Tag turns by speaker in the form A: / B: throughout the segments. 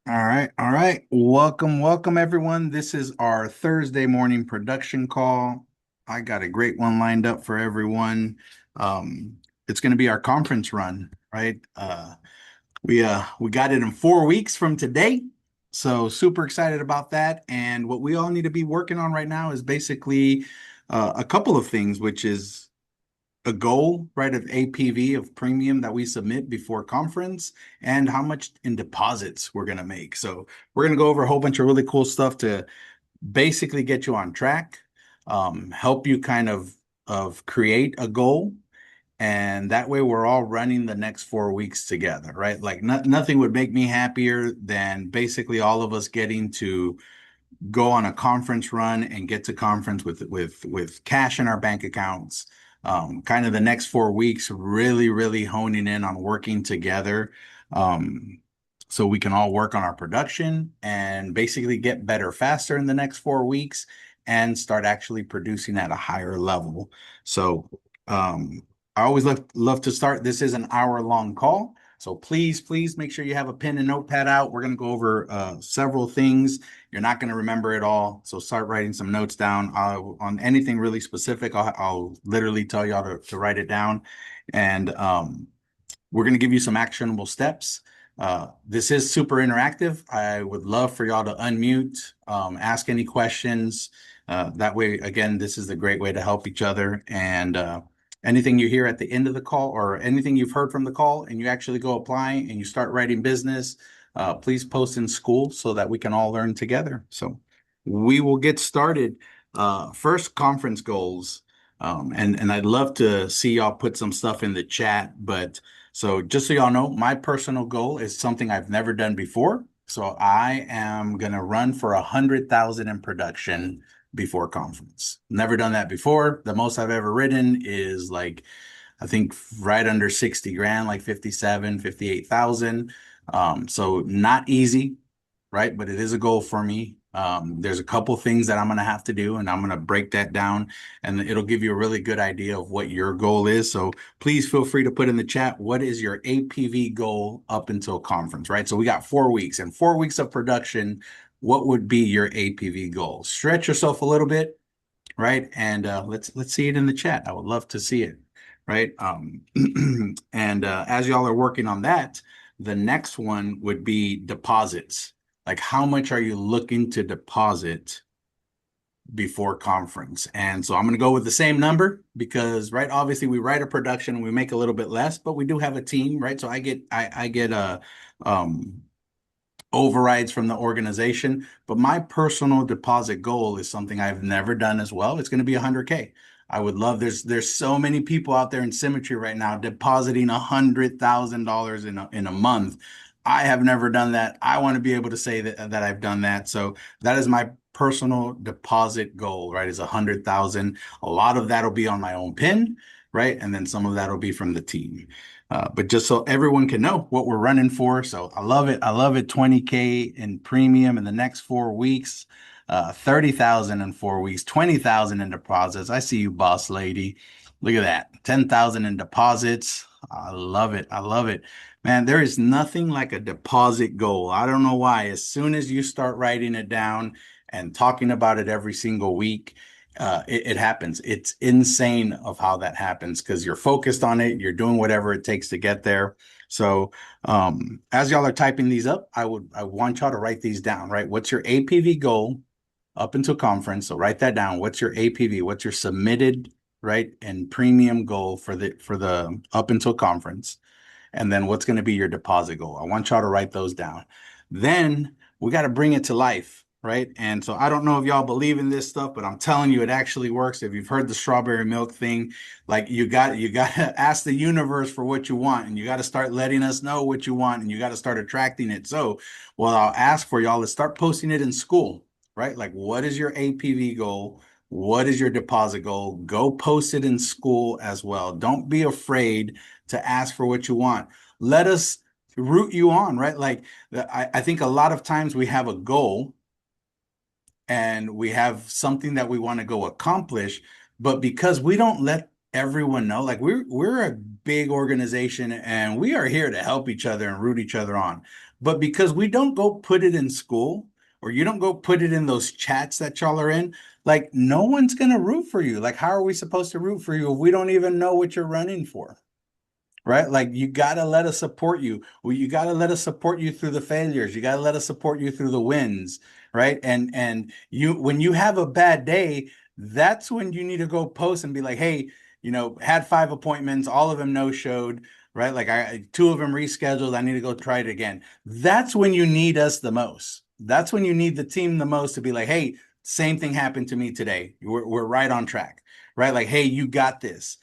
A: All right, all right. Welcome everyone. This is our Thursday morning production call. I got a great one lined up for everyone. Um, it's going to be our conference run, right? We got it in 4 weeks from today. So super excited about that. And what we all need to be working on right now is basically a couple of things, which is a goal, right, of APV of premium that we submit before conference and how much in deposits we're going to make. So we're going to go over a whole bunch of really cool stuff to basically get you on track, help you kind of create a goal. And that way we're all running the next 4 weeks together, right? Like nothing would make me happier than basically all of us getting to go on a conference run and get to conference with cash in our bank accounts. Kind of the next 4 weeks, really honing in on working together, um, so we can all work on our production and basically get better faster in the next 4 weeks and start actually producing at a higher level. So I always love to start. This is an hour-long call. So please make sure you have a pen and notepad out. We're going to go over several things. You're not going to remember it all. So start writing some notes down on anything really specific. I'll literally tell y'all to write it down. And we're going to give you some actionable steps. This is super interactive. I would love for y'all to unmute, ask any questions. That way, again, this is a great way to help each other. And anything you hear at the end of the call or anything you've heard from the call and you actually go apply and you start writing business, please post in school so that we can all learn together. So we will get started. First, conference goals. And I'd love to see y'all put some stuff in the chat. But so just so y'all know, my personal goal is something I've never done before. So I am gonna run for 100,000 in production before conference. Never done that before. The most I've ever written is like, I think right under 60 grand, like 57, 58,000. So not easy, right? But it is a goal for me. There's a couple things that I'm going to have to do, and I'm going to break that down, and it'll give you a really good idea of what your goal is. So please feel free to put in the chat, what is your APV goal up until conference, right? So we got 4 weeks and 4 weeks of production. What would be your APV goal? Stretch yourself a little bit, right? And let's see it in the chat. I would love to see it, right? And as y'all are working on that, the next one would be deposits. Like, how much are you looking to deposit before conference? And so I'm going to go with the same number because, right, obviously we write a production and we make a little bit less, but we do have a team, right? So I get a overrides from the organization, but my personal deposit goal is something I've never done as well. It's going to be 100K. I would love, there's so many people out there in Symmetry right now depositing $100,000 in a month. I have never done that. I want to be able to say that I've done that. So that is my personal deposit goal, right? Is 100,000. A lot of that'll be on my own pin, right? And then some of that'll be from the team. But just so everyone can know what we're running for. So I love it. I love it. 20K in premium in the next 4 weeks, 30,000 in 4 weeks, 20,000 in deposits. I see you, boss lady. Look at that. 10,000 in deposits. I love it. I love it. Man, there is nothing like a deposit goal. I don't know why. As soon as you start writing it down and talking about it every single week, it happens. It's insane of how that happens because you're focused on it. You're doing whatever it takes to get there. So as y'all are typing these up, I want y'all to write these down, right? What's your APV goal up until conference? So write that down. What's your APV? What's your submitted, right, and premium goal for the up until conference? And then what's going to be your deposit goal? I want y'all to write those down. Then we got to bring it to life, right? And so I don't know if y'all believe in this stuff, but I'm telling you, it actually works. If you've heard the strawberry milk thing, like you got to ask the universe for what you want, and you got to start letting us know what you want, and you got to start attracting it. So what I'll ask for y'all is start posting it in school, right? Like, what is your APV goal? What is your deposit goal? Go post it in school as well. Don't be afraid to ask for what you want. Let us root you on, right? Like, I think a lot of times we have a goal and we have something that we want to go accomplish, but because we don't let everyone know, like we're a big organization and we are here to help each other and root each other on. But because we don't go put it in school or you don't go put it in those chats that y'all are in, like no one's gonna root for you. Like how are we supposed to root for you if we don't even know what you're running for? Right? Like you got to let us support you. Well, you got to let us support you through the failures. You got to let us support you through the wins, right? And you when you have a bad day, that's when you need to go post and be like, "Hey, had 5 appointments, all of them no-showed, right? Like I two of them rescheduled. I need to go try it again." That's when you need us the most. That's when you need the team the most to be like, "Hey, same thing happened to me today. We're right on track." Right? Like, "Hey, you got this."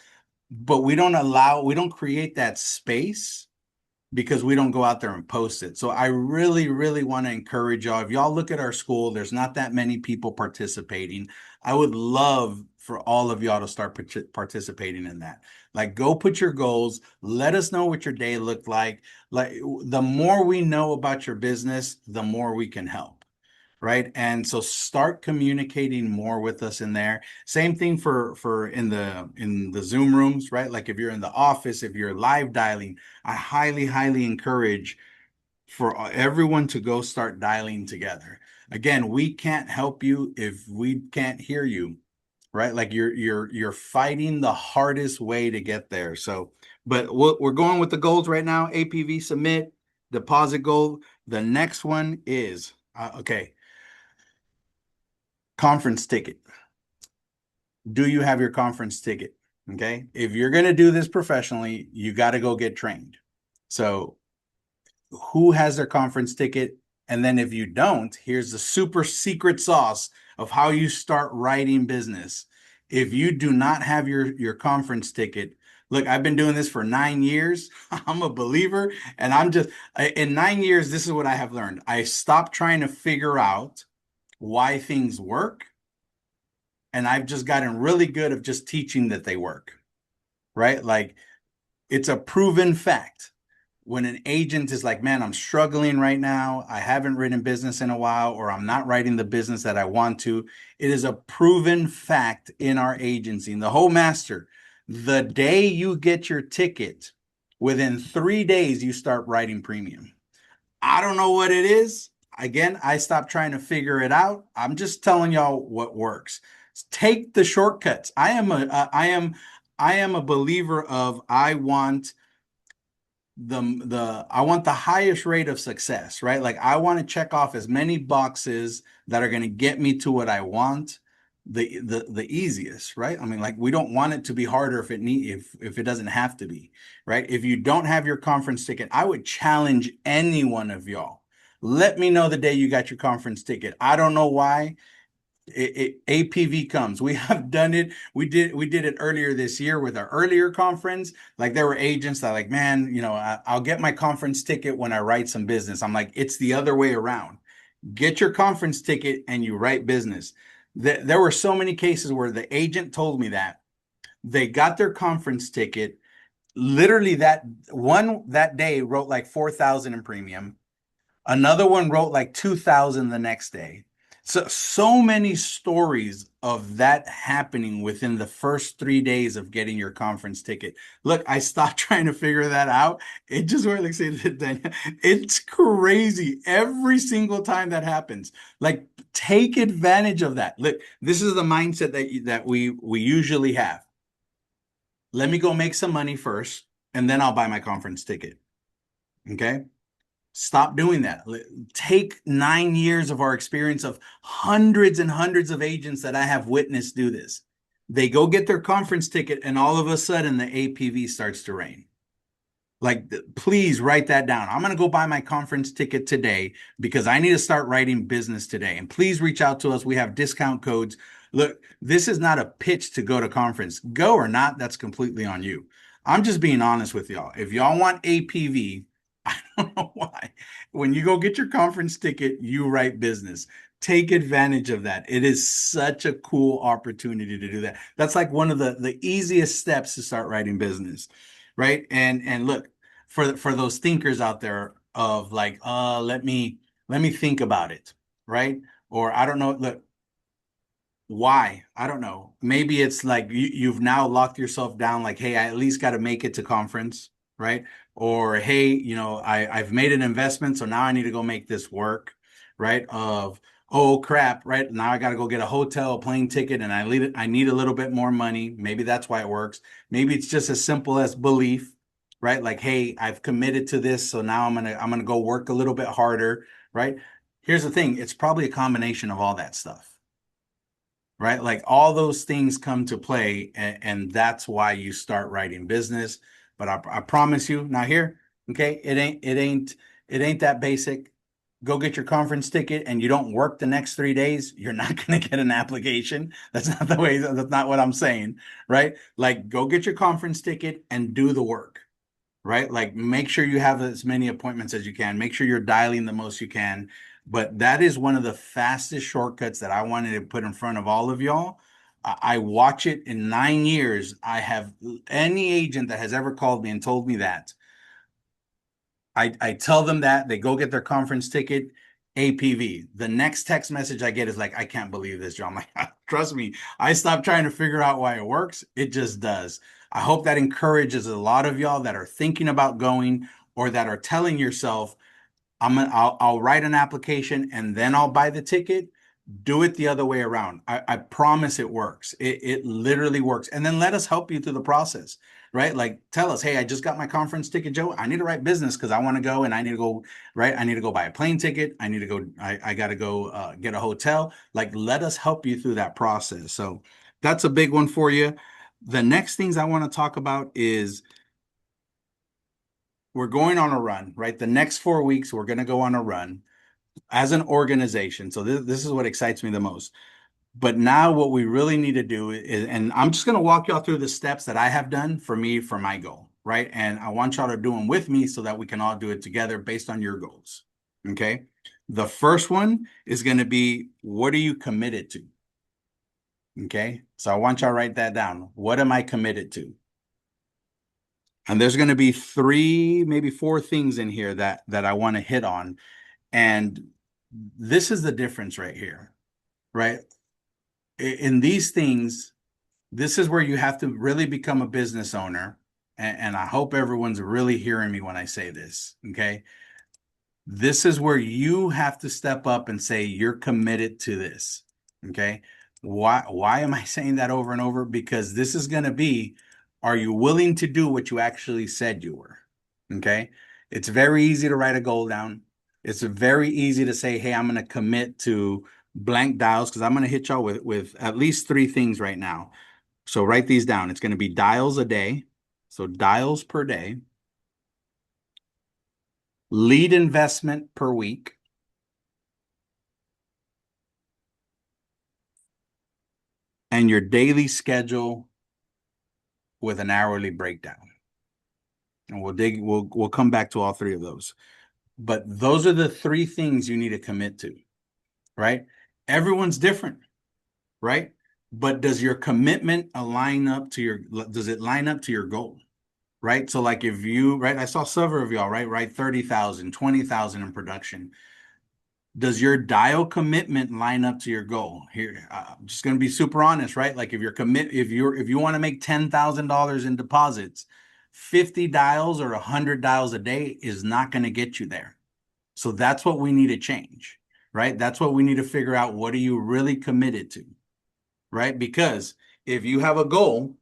A: But we don't create that space because we don't go out there and post it. So I really, really want to encourage y'all. If y'all look at our school, there's not that many people participating. I would love for all of y'all to start participating in that. Like, go put your goals. Let us know what your day looked like. Like, the more we know about your business, the more we can help, right? And so start communicating more with us in there. Same thing for in the Zoom rooms, right? Like if you're in the office, if you're live dialing, I highly encourage for everyone to go start dialing together. Again, we can't help you if we can't hear you, right? Like you're fighting the hardest way to get there. So, but we're going with the goals right now. APV submit, deposit goal. The next one is okay. Conference ticket. Do you have your conference ticket? Okay. If you're going to do this professionally, you got to go get trained. So, who has their conference ticket? And then if you don't, here's the super secret sauce of how you start writing business. If you do not have your conference ticket, look, I've been doing this for 9 years. I'm a believer. And in 9 years, this is what I have learned. I stopped trying to figure out why things work, and I've just gotten really good of just teaching that they work, right? Like it's a proven fact. When an agent is like, man, I'm struggling right now, I haven't written business in a while, or I'm not writing the business that I want to, it is a proven fact in our agency, in the whole master. The day you get your ticket, within 3 days, you start writing premium. I don't know what it is. Again, I stopped trying to figure it out. I'm just telling y'all what works. Take the shortcuts. I am a believer of I want the highest rate of success, right? Like I want to check off as many boxes that are going to get me to what I want the easiest, right? I mean, like we don't want it to be harder if it doesn't have to be, right? If you don't have your conference ticket, I would challenge any one of y'all. Let me know the day you got your conference ticket. I don't know why APV comes. We have done it. We did it earlier this year with our earlier conference. Like there were agents that like, man, I'll get my conference ticket when I write some business. I'm like, it's the other way around. Get your conference ticket and you write business. There were so many cases where the agent told me that they got their conference ticket. Literally that day wrote like 4,000 in premium. Another one wrote like 2,000 the next day. So many stories of that happening within the first 3 days of getting your conference ticket. Look, I stopped trying to figure that out. It just worked. Like say that it's crazy every single time that happens. Like take advantage of that. Look, this is the mindset that we usually have. Let me go make some money first, and then I'll buy my conference ticket. Okay. Stop doing that. Take 9 years of our experience of hundreds and hundreds of agents that I have witnessed do this. They go get their conference ticket, and all of a sudden the APV starts to rain. Like, please write that down. I'm going to go buy my conference ticket today because I need to start writing business today. And please reach out to us. We have discount codes. Look, this is not a pitch to go to conference. Go or not, that's completely on you. I'm just being honest with y'all. If y'all want APV, I don't know why. When you go get your conference ticket, you write business. Take advantage of that. It is such a cool opportunity to do that. That's like one of the easiest steps to start writing business, right? And look, for those thinkers out there of like, let me think about it, right? Or I don't know. Look, Why? I don't know. Maybe it's like you've now locked yourself down, like, hey, I at least got to make it to conference, right? Or hey, I've made an investment, so now I need to go make this work, right? Of oh crap, right? Now I got to go get a hotel, a plane ticket, and I need a little bit more money. Maybe that's why it works. Maybe it's just as simple as belief, right? Like, hey, I've committed to this, so now I'm gonna go work a little bit harder, right? Here's the thing, it's probably a combination of all that stuff, right? Like all those things come to play, and that's why you start writing business. But I promise you, now here, okay, it ain't that basic. Go get your conference ticket, and you don't work the next 3 days. You're not going to get an application. That's not the way. That's not what I'm saying, right? Like, go get your conference ticket and do the work, right? Like make sure you have as many appointments as you can. Make sure you're dialing the most you can. But that is one of the fastest shortcuts that I wanted to put in front of all of y'all. I watch it in 9 years. I have any agent that has ever called me and told me that. I tell them that they go get their conference ticket, APV. The next text message I get is like, I can't believe this, John. I'm like, trust me, I stopped trying to figure out why it works. It just does. I hope that encourages a lot of y'all that are thinking about going or that are telling yourself, I'll write an application and then I'll buy the ticket. Do it the other way around. I promise it works. It literally works. And then let us help you through the process, right? Like tell us, hey, I just got my conference ticket, Joe. I need to write business because I want to go and I need to go, right? I need to go buy a plane ticket. I need to go, I got to go get a hotel. Like let us help you through that process. So that's a big one for you. The next things I want to talk about is we're going on a run, right? The next 4 weeks, we're going to go on a run as an organization. So this is what excites me the most. But now what we really need to do is, and I'm just going to walk y'all through the steps that I have done for me for my goal, right? And I want y'all to do them with me so that we can all do it together based on your goals. Okay. The first one is going to be, what are you committed to? Okay. So I want y'all to write that down. What am I committed to? And there's going to be three, maybe four things in here that I want to hit on. And this is the difference right here, right? In these things, this is where you have to really become a business owner. And I hope everyone's really hearing me when I say this. Okay. This is where you have to step up and say you're committed to this. Okay. Why am I saying that over and over? Because this is going to be, are you willing to do what you actually said you were? Okay. It's very easy to write a goal down. It's very easy to say, hey, I'm going to commit to blank dials because I'm going to hit y'all with at least three things right now. So write these down. It's going to be dials a day. So dials per day, lead investment per week, and your daily schedule with an hourly breakdown. And we'll come back to all three of those. But those are the three things you need to commit to, right? Everyone's different, right? But does your commitment does it line up to your goal? Right. So like if you, right, I saw several of y'all, right, write 30,000, 20,000 in production. Does your dial commitment line up to your goal? Here, I'm just going to be super honest, right? Like if you want to make $10,000 in deposits, 50 dials or 100 dials a day is not going to get you there. So that's what we need to change, right? That's what we need to figure out. What are you really committed to, right? Because if you have a goal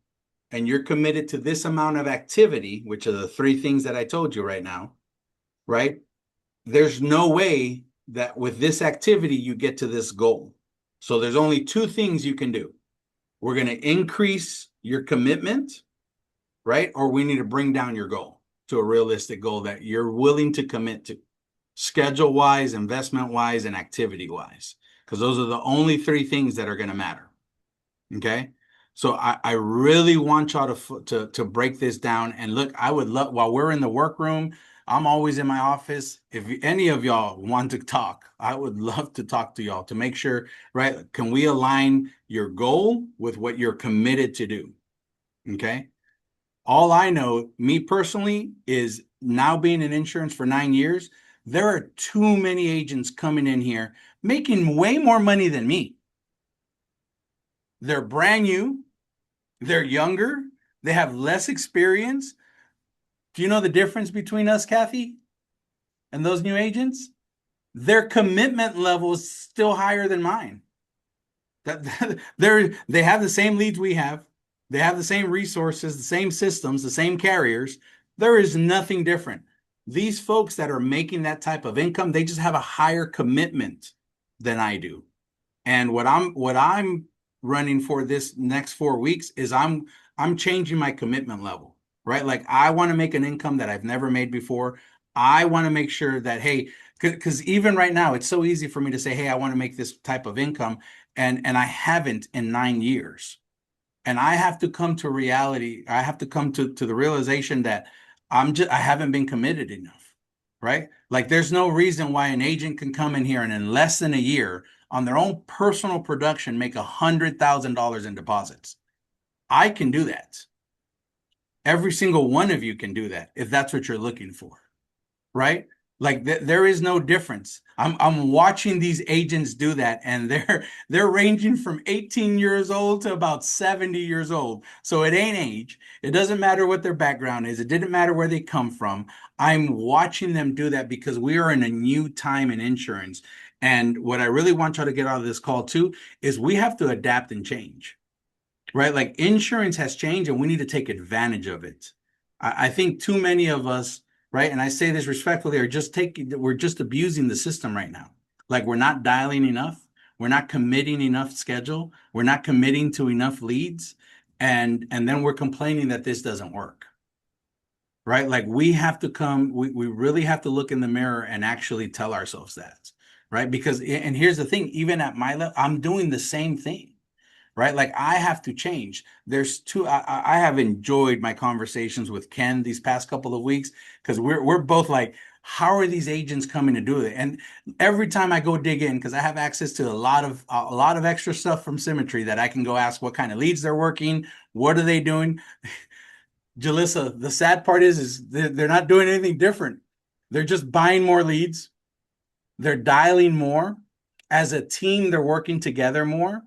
A: and you're committed to this amount of activity, which are the three things that I told you right now, right? There's no way that with this activity you get to this goal. So there's only two things you can do. We're going to increase your commitment, right? Or we need to bring down your goal to a realistic goal that you're willing to commit to, schedule wise, investment wise, and activity wise, because those are the only three things that are going to matter. Okay. So I really want y'all to break this down. And look, I would love, while we're in the workroom, I'm always in my office. If any of y'all want to talk, I would love to talk to y'all to make sure, right? Can we align your goal with what you're committed to do? Okay. All I know, me personally, is now being in insurance for 9 years, there are too many agents coming in here making way more money than me. They're brand new, they're younger, they have less experience. Do you know the difference between us, Kathy, and those new agents? Their commitment level is still higher than mine. They have the same leads we have. They have the same resources, the same systems, the same carriers. There is nothing different. These folks that are making that type of income, they just have a higher commitment than I do. And what I'm running for this next 4 weeks is I'm changing my commitment level, right? Like I want to make an income that I've never made before. I want to make sure that, hey, because even right now, it's so easy for me to say, hey, I want to make this type of income, and I haven't in 9 years. And I have to come to reality. I have to come to the realization that I haven't been committed enough, right? Like there's no reason why an agent can come in here and in less than a year on their own personal production make $100,000 in deposits. I can do that. Every single one of you can do that if that's what you're looking for, right? Like there is no difference. I'm watching these agents do that, and they're ranging from 18 years old to about 70 years old. So it ain't age. It doesn't matter what their background is. It didn't matter where they come from. I'm watching them do that because we are in a new time in insurance. And what I really want y'all to get out of this call too is we have to adapt and change, right? Like insurance has changed and we need to take advantage of it. I think too many of us, right? And I say this respectfully, we're just abusing the system right now. Like we're not dialing enough. We're not committing enough schedule. We're not committing to enough leads. And then we're complaining that this doesn't work, right? Like we really have to look in the mirror and actually tell ourselves that, right? Because, and here's the thing, even at my level, I'm doing the same thing, right? Like I have to change. I have enjoyed my conversations with Ken these past couple of weeks because we're both like, how are these agents coming to do it? And every time I go dig in, because I have access to a lot of extra stuff from Symmetry that I can go ask what kind of leads they're working, what are they doing? Jalissa, the sad part is they're not doing anything different. They're just buying more leads. They're dialing more. As a team, they're working together more.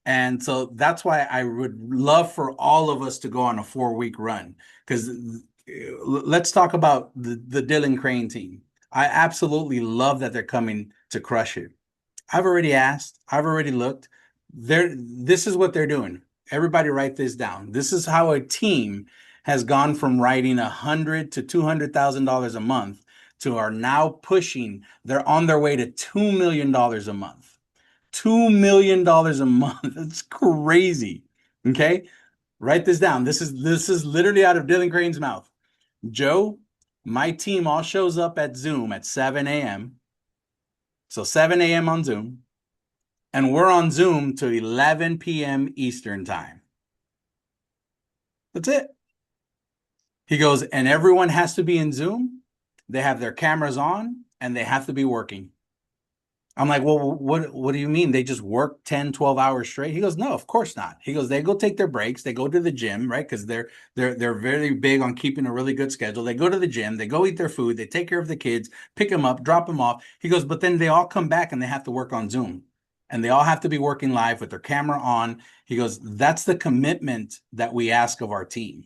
A: And so that's why I would love for all of us to go on a 4 week run. Because let's talk about the Dylan Crane team. I absolutely love that they're coming to crush it. I've already asked, I've already looked. This is what they're doing. Everybody write this down. This is how a team has gone from writing $100,000 to $200,000 a month to are now pushing, they're on their way to $2 million a month. $2 million a month. That's crazy. Okay. Write this down. This is literally out of Dylan Crane's mouth. Joe, my team all shows up at Zoom at 7 a.m. So 7 a.m. on Zoom. And we're on Zoom to 11 p.m. Eastern time. That's it. He goes, and everyone has to be in Zoom. They have their cameras on and they have to be working. I'm like, well, what do you mean? They just work 10, 12 hours straight? He goes, no, of course not. He goes, they go take their breaks. They go to the gym, right? Because they're very big on keeping a really good schedule. They go to the gym, they go eat their food, they take care of the kids, pick them up, drop them off. He goes, but then they all come back and they have to work on Zoom. And they all have to be working live with their camera on. He goes, that's the commitment that we ask of our team.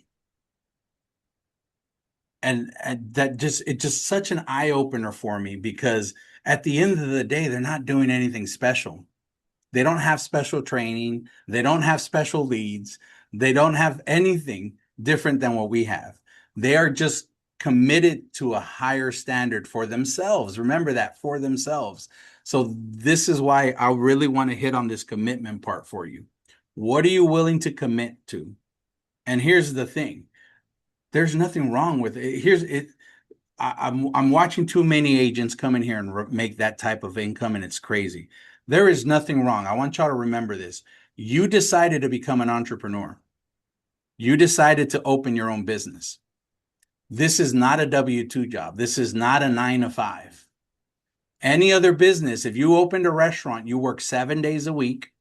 A: And it's just such an eye opener for me because at the end of the day, they're not doing anything special. They don't have special training. They don't have special leads. They don't have anything different than what we have. They are just committed to a higher standard for themselves. Remember that, for themselves. So this is why I really want to hit on this commitment part for you. What are you willing to commit to? And here's the thing. There's nothing wrong with it. Here's it. I'm watching too many agents come in here and make that type of income, and it's crazy. There is nothing wrong. I want y'all to remember this. You decided to become an entrepreneur. You decided to open your own business. This is not a W-2 job. This is not a 9 to 5. Any other business, if you opened a restaurant, you work 7 days a week,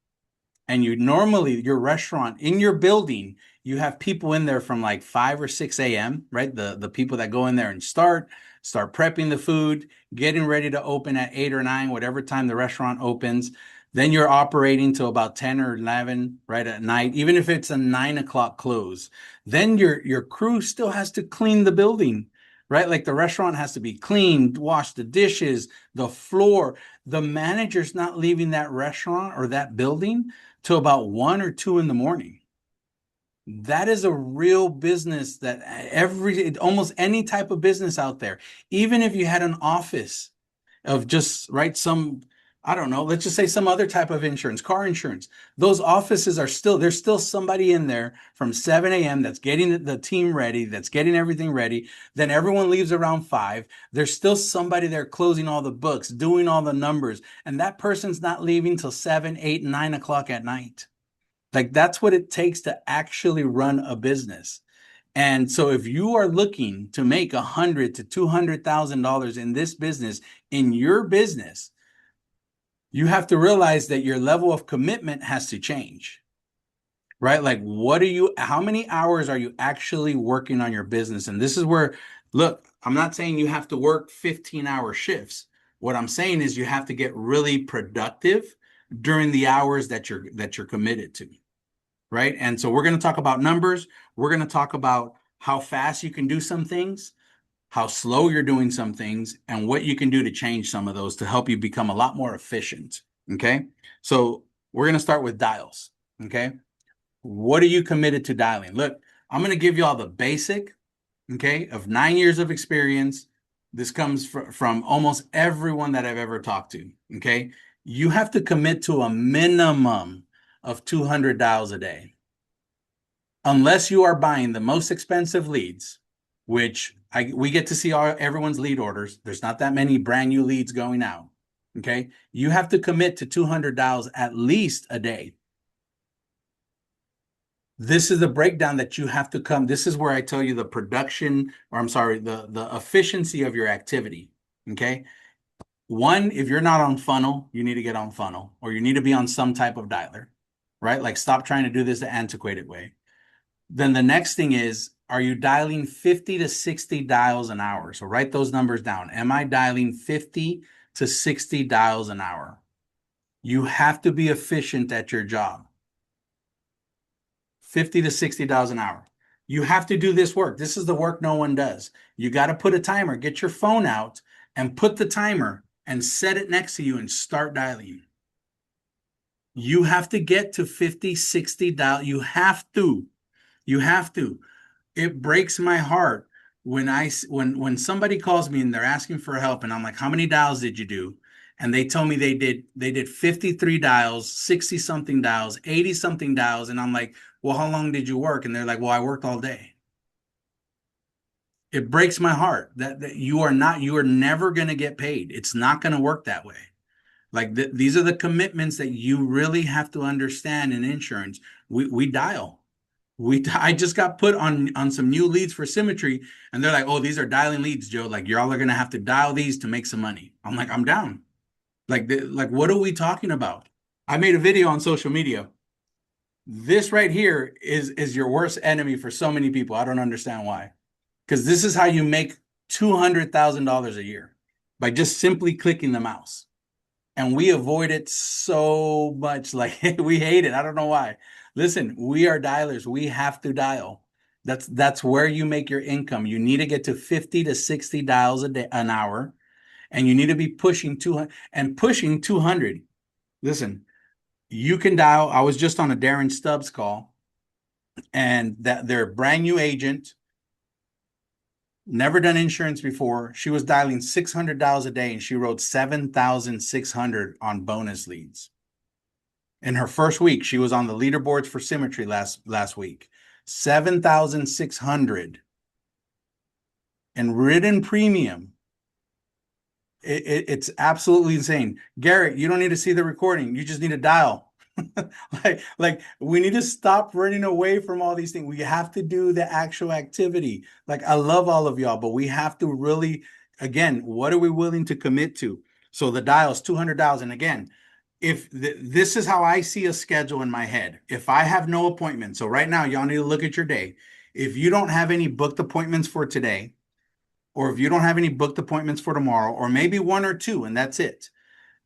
A: and your restaurant in your building, you have people in there from like 5 or 6 a.m., right? The people that go in there and start prepping the food, getting ready to open at 8 or 9, whatever time the restaurant opens. Then you're operating till about 10 or 11 right at night, even if it's a 9 o'clock close. Then your crew still has to clean the building, right? Like the restaurant has to be cleaned, wash the dishes, the floor. The manager's not leaving that restaurant or that building till about 1 or 2 in the morning. That is a real business that almost any type of business out there, even if you had an office of just right some, I don't know, let's just say some other type of insurance, car insurance. Those offices are still, there's still somebody in there from 7 a.m. that's getting the team ready, that's getting everything ready. Then everyone leaves around 5. There's still somebody there closing all the books, doing all the numbers, and that person's not leaving till 7, 8, 9 o'clock at night. Like that's what it takes to actually run a business. And so if you are looking to make $100,000 to $200,000 in this business, in your business, you have to realize that your level of commitment has to change, right? Like how many hours are you actually working on your business? And this is where, look, I'm not saying you have to work 15-hour shifts. What I'm saying is you have to get really productive during the hours that you're committed to, right? And so we're going to talk about numbers. We're going to talk about how fast you can do some things, how slow you're doing some things, and what you can do to change some of those to help you become a lot more efficient. Okay. So we're going to start with dials. Okay. What are you committed to dialing? Look, I'm going to give you all the basic, okay, of 9 years of experience. This comes from almost everyone that I've ever talked to. Okay. You have to commit to a minimum of 200 dials a day. Unless you are buying the most expensive leads, which we get to see everyone's lead orders. There's not that many brand new leads going out. Okay. You have to commit to 200 dials at least a day. This is the breakdown that you have to come. This is where I tell you the production, or I'm sorry, the efficiency of your activity. Okay. One, if you're not on funnel, you need to get on funnel, or you need to be on some type of dialer, right? Like stop trying to do this the antiquated way. Then the next thing is, are you dialing 50 to 60 dials an hour? So write those numbers down. Am I dialing 50 to 60 dials an hour? You have to be efficient at your job. 50 to 60 dials an hour. You have to do this work. This is the work no one does. You got to put a timer. Get your phone out and put the timer and set it next to you and start dialing. You have to get to 50, 60 dial. You have to. You have to. It breaks my heart when somebody calls me and they're asking for help and I'm like, how many dials did you do? And they tell me they did 53 dials, 60 something dials, 80 something dials. And I'm like, well, how long did you work? And they're like, well, I worked all day. It breaks my heart that you are never going to get paid. It's not going to work that way. Like these are the commitments that you really have to understand in insurance. We dial. I just got put on some new leads for Symmetry, and they're like, "Oh, these are dialing leads, Joe. Like y'all are gonna have to dial these to make some money." I'm like, "I'm down." Like what are we talking about? I made a video on social media. This right here is your worst enemy for so many people. I don't understand why. Because this is how you make $200,000 a year by just simply clicking the mouse. And we avoid it so much. Like we hate it. I don't know why. Listen, we are dialers. We have to dial. That's where you make your income. You need to get to 50 to 60 dials a day, an hour, and you need to be pushing 200 and pushing 200. Listen, you can dial. I was just on a Darren Stubbs call, and that their brand new agent, never done insurance before. She was dialing 600 dials a day and she wrote 7,600 on bonus leads. In her first week, she was on the leaderboards for Symmetry last week. 7,600 in written premium. It's absolutely insane. Garrett, you don't need to see the recording. You just need to dial. like we need to stop running away from all these things. We have to do the actual activity. Like I love all of y'all, but we have to really, again, what are we willing to commit to? So the dials, 200 dials. And again, this is how I see a schedule in my head. If I have no appointments, so right now y'all need to look at your day. If you don't have any booked appointments for today, or if you don't have any booked appointments for tomorrow, or maybe one or two, and that's it,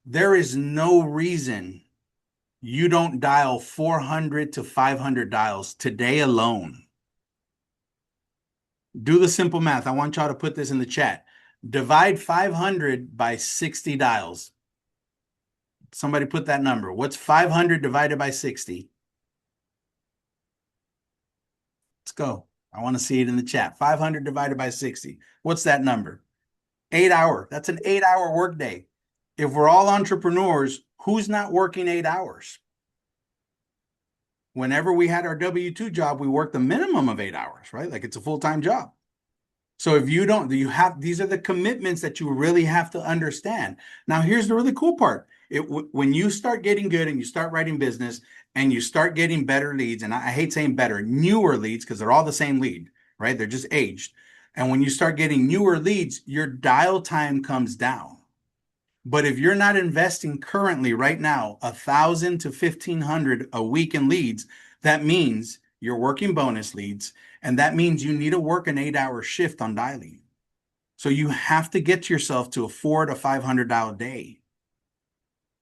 A: there is no reason you don't dial 400 to 500 dials today alone. Do the simple math. I want y'all to put this in the chat. Divide 500 by 60 dials. Somebody put that number. What's 500 divided by 60? Let's go. I want to see it in the chat. 500 divided by 60. What's that number? 8 hour. That's an 8-hour workday. If we're all entrepreneurs, who's not working 8 hours? Whenever we had our W-2 job, we worked a minimum of 8 hours, right? Like it's a full-time job. So if you don't, you have, these are the commitments that you really have to understand. Now, here's the really cool part. When you start getting good and you start writing business and you start getting better leads, and I hate saying better, newer leads, because they're all the same lead, right? They're just aged. And when you start getting newer leads, your dial time comes down. But if you're not investing currently right now, 1,000 to 1,500 a week in leads, that means you're working bonus leads. And that means you need to work an 8-hour shift on dialing. So you have to get yourself to a $400 to $500 day.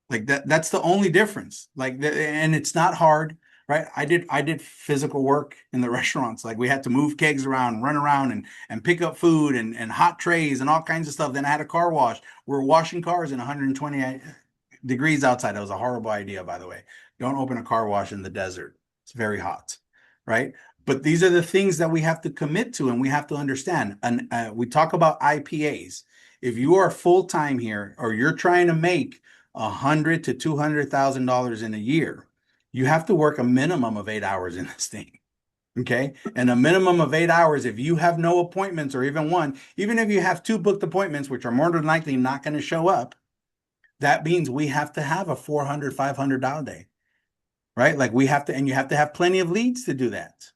A: Like that's the only difference. And it's not hard, right? I did physical work in the restaurants. Like we had to move kegs around, run around and pick up food and hot trays and all kinds of stuff. Then I had a car wash. We're washing cars in 120 degrees outside. That was a horrible idea, by the way. Don't open a car wash in the desert. It's very hot, right? But these are the things that we have to commit to and we have to understand. And we talk about IPAs. If you are full-time here or you're trying to make $100,000 to $200,000 in a year, you have to work a minimum of 8 hours in this thing. Okay. And a minimum of 8 hours, if you have no appointments or even one, even if you have 2 booked appointments, which are more than likely not going to show up, that means we have to have a $400, $500 day, right? Like we have to, and you have to have plenty of leads to do that.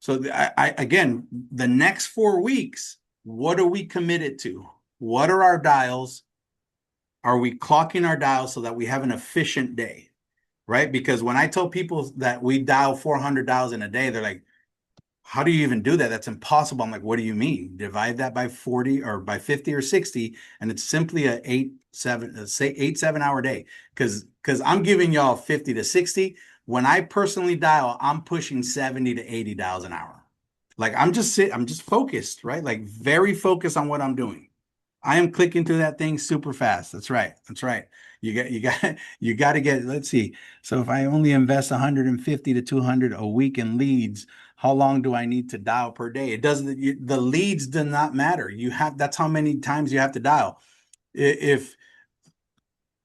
A: So again, the next 4 weeks, what are we committed to? What are our dials? Are we clocking our dials so that we have an efficient day, right? Because when I tell people that we dial 400 dials in a day, they're like, how do you even do that? That's impossible. I'm like, what do you mean? Divide that by 40 or by 50 or 60, and it's simply a 8-7 hour day. Because I'm giving y'all 50 to 60. When I personally dial, I'm pushing 70 to 80 dials an hour. Like I'm just focused, right? Like very focused on what I'm doing. I am clicking through that thing super fast. That's right. That's right. You got to get, let's see. So if I only invest 150 to 200 a week in leads, how long do I need to dial per day? It doesn't, the leads do not matter. That's how many times you have to dial. If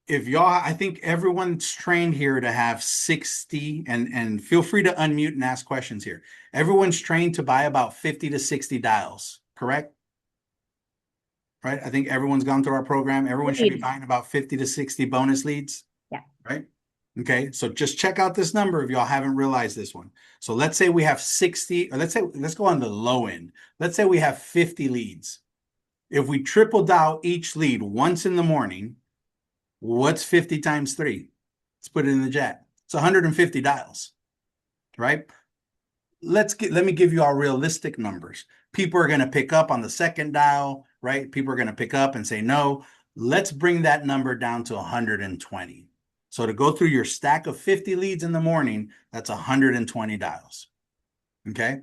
A: y'all, I think everyone's trained here to have 60 and feel free to unmute and ask questions here. Everyone's trained to buy about 50 to 60 dials, correct? Right? I think everyone's gone through our program. Everyone should be buying about 50 to 60 bonus leads.
B: Yeah.
A: Right? Okay. So just check out this number if y'all haven't realized this one. So let's say we have 60, or let's go on the low end. Let's say we have 50 leads. If we triple dial each lead once in the morning, what's 50 times 3? Let's put it in the chat. It's 150 dials, right? Let me give you all realistic numbers. People are going to pick up on the second dial, right? People are going to pick up and say no. Let's bring that number down to 120. So to go through your stack of 50 leads in the morning, that's 120 dials. Okay.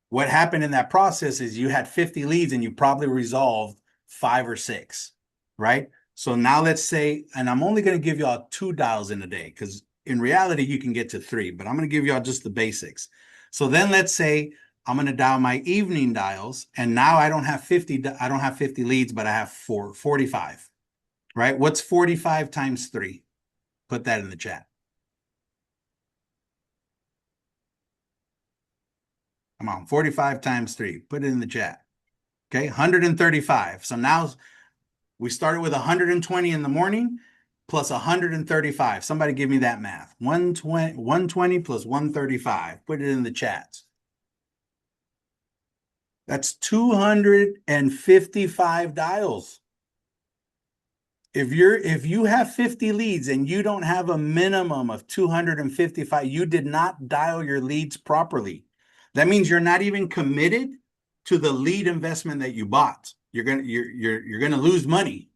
A: What happened in that process is you had 50 leads and you probably resolved 5 or 6, right? So now let's say, and I'm only going to give y'all 2 dials in a day because in reality, you can get to 3, but I'm going to give y'all just the basics. So then let's say I'm going to dial my evening dials, and now I don't have 50 leads, but I have 45, right? What's 45 times 3? Put that in the chat. Come on, 45 times 3. Put it in the chat. Okay, 135. So now we started with 120 in the morning plus 135. Somebody give me that math. 120 plus 135. Put it in the chat. That's 255 dials. If you have 50 leads and you don't have a minimum of 255, you did not dial your leads properly. That means you're not even committed to the lead investment that you bought. You're gonna lose money.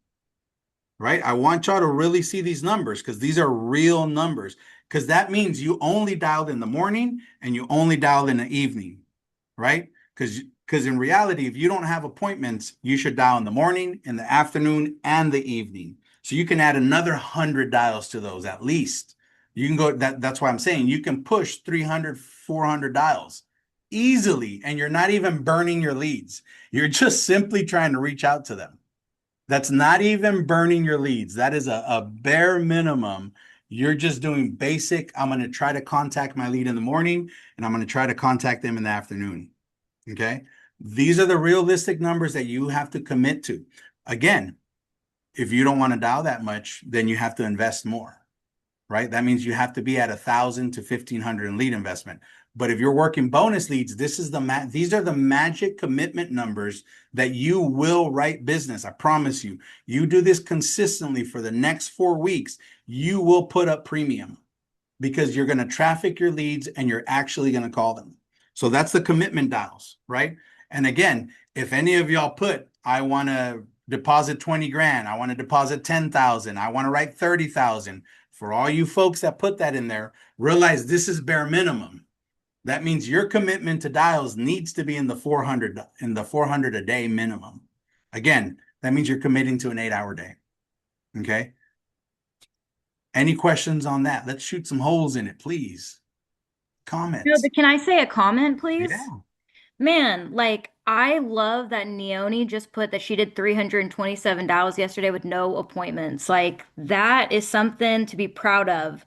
A: right? I want y'all to really see these numbers because these are real numbers. Because that means you only dialed in the morning and you only dialed in the evening, right? Because in reality, if you don't have appointments, you should dial in the morning, in the afternoon, and the evening. So you can add another 100 dials to those at least. You can go that's why I'm saying you can push 300, 400 dials easily, and you're not even burning your leads. You're just simply trying to reach out to them. That's not even burning your leads. That is a bare minimum. You're just doing basic. I'm going to try to contact my lead in the morning and I'm going to try to contact them in the afternoon. Okay. These are the realistic numbers that you have to commit to. Again, if you don't want to dial that much, then you have to invest more, right? That means you have to be at 1,000 to 1,500 in lead investment. But if you're working bonus leads, these are the magic commitment numbers that you will write business. I promise you. You do this consistently for the next 4 weeks, you will put up premium because you're going to traffic your leads and you're actually going to call them. So that's the commitment dials, right? And again, if any of y'all put, I want to deposit 20 grand, I want to deposit 10,000, I want to write 30,000. For all you folks that put that in there, realize this is bare minimum. That means your commitment to dials needs to be in the 400 a day minimum. Again, that means you're committing to an 8-hour day. Okay. Any questions on that? Let's shoot some holes in it, please.
B: No,
A: Comments.
B: but can I say a comment, please?
A: Yeah.
B: Man, like I love that Neoni just put that she did $327 yesterday with no appointments. Like that is something to be proud of.